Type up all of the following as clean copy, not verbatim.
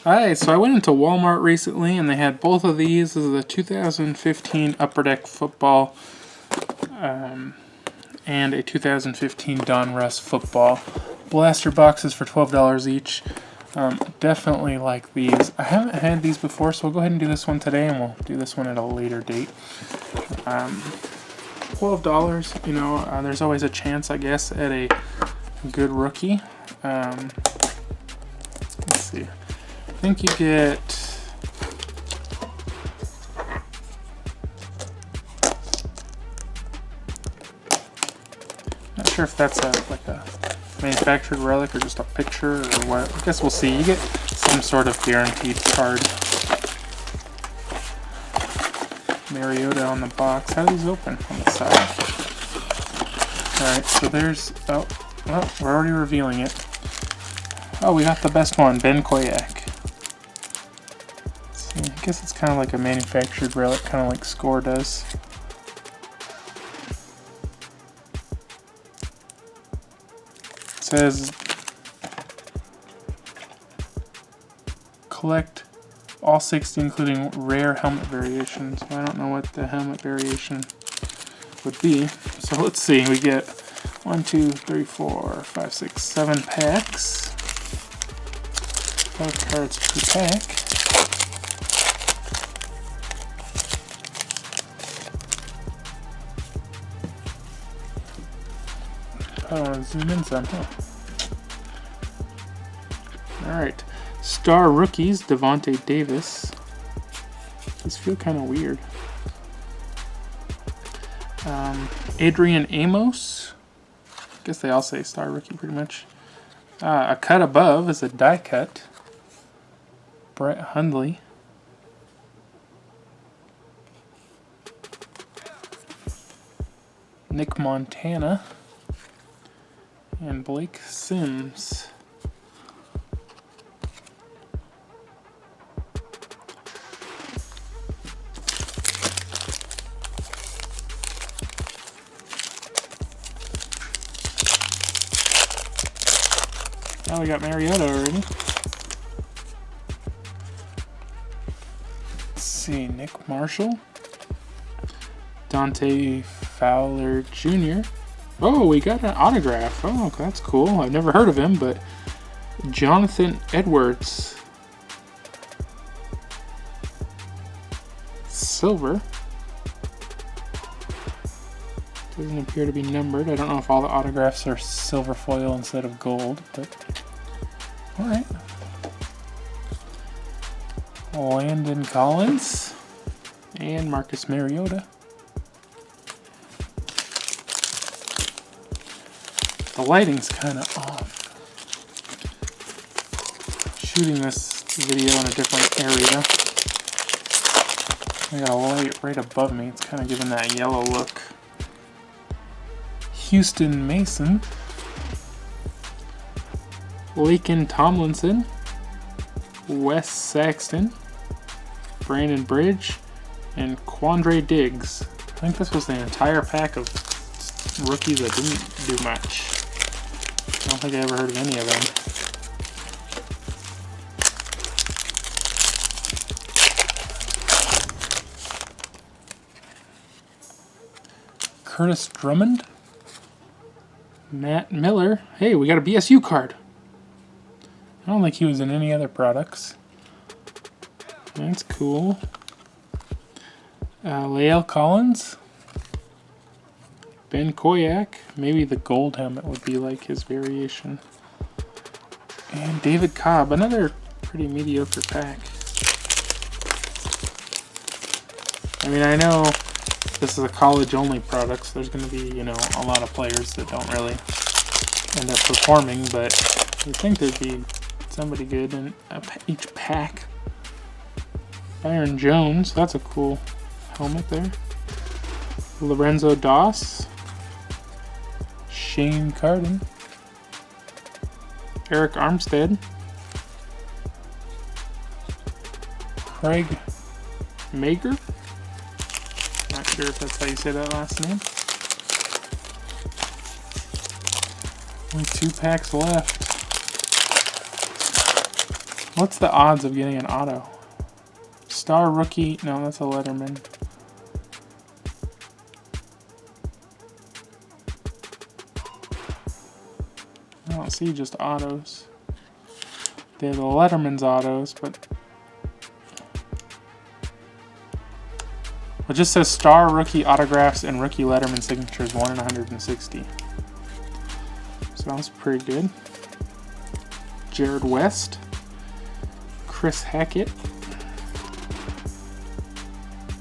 Alright, so I went into Walmart recently and they had both of these. This is the 2015 Upper Deck Football and a 2015 Donruss Football. Blaster boxes for $12 each. Definitely like these. I haven't had these before, so we'll go ahead and do this one today, and we'll do this one at a later date. $12, you know, there's always a chance, I guess, at a good rookie. Let's see. I think you get... Not sure if that's like a manufactured relic or just a picture or what. I guess we'll see. You get some sort of guaranteed card. Mariota on the box. How do these open on the side? Alright, so there's... Oh, well, we're already revealing it. Oh, we got the best one, Ben Koyak. See, I guess it's kind of like a manufactured relic, kind of like Score does. It says collect all 60, including rare helmet variations. I don't know what the helmet variation would be. So let's see. We get 1, 2, 3, 4, 5, 6, 7 packs. 5 cards per pack. I want to zoom in some. Alright. Star Rookies, Devontae Davis. These feel kind of weird. Adrian Amos. I guess they all say Star Rookie pretty much. A cut above is a die cut. Brett Hundley. Nick Montana. And Blake Sims. Oh, we got Mariota already. Let's see, Nick Marshall. Dante Fowler Jr. Oh, we got an autograph. Oh, that's cool. I've never heard of him, but Jonathan Edwards. Silver. Doesn't appear to be numbered. I don't know if all the autographs are silver foil instead of gold, but alright. Landon Collins and Marcus Mariota. The lighting's kind of off. Shooting this video in a different area. I got a light right above me. It's kind of giving that yellow look. Houston Mason. Laken Tomlinson. Wes Saxton. Brandon Bridge. And Quandre Diggs. I think this was the entire pack of rookies that didn't do much. I don't think I ever heard of any of them. Curtis Drummond. Matt Miller. Hey, we got a BSU card. I don't think he was in any other products. That's cool. Lael Collins. Ben Koyak. Maybe the gold helmet would be like his variation. And David Cobb. Another pretty mediocre pack. I mean, I know this is a college-only product, so there's going to be, you know, a lot of players that don't really end up performing, but you'd think there'd be somebody good in each pack. Byron Jones. That's a cool helmet there. Lorenzo Doss. Shane Carden. Eric Armstead. Craig Mager. Not sure if that's how you say that last name. Only 2 packs left. What's the odds of getting an auto? Star rookie. No, that's a Letterman. I don't see just autos. They're the Letterman's autos, but it just says star rookie autographs and rookie Letterman signatures 1 in 160. Sounds pretty good. Jared West, Chris Hackett,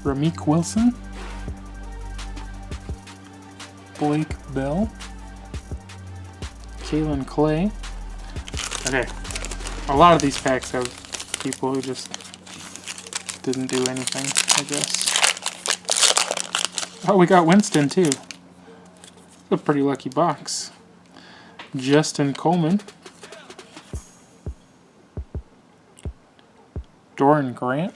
Rameek Wilson, Blake Bell, Kalen Clay. Okay, a lot of these packs have people who just didn't do anything, I guess. Oh, we got Winston too. A pretty lucky box. Justin Coleman, Doran Grant,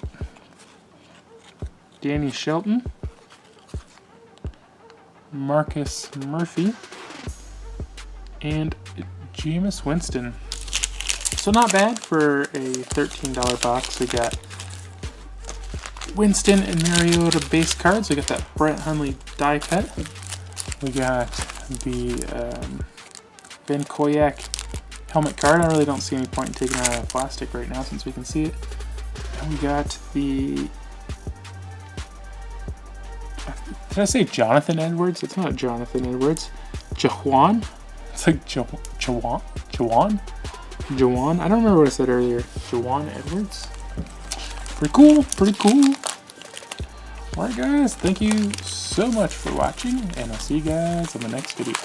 Danny Shelton, Marcus Murphy, and Jameis Winston. So not bad for a $13 box. We got Winston and Mariota base cards. We got that Brett Hundley die cut. We got the Ben Koyak helmet card. I really don't see any point in taking it out of plastic right now since we can see it. And we got the... Did I say Jonathan Edwards? It's not Jonathan Edwards. Jawan? It's like Jawan? I don't remember what I said earlier. Jawan Edwards? Pretty cool. Pretty cool. Alright guys, thank you so much for watching, and I'll see you guys in the next video.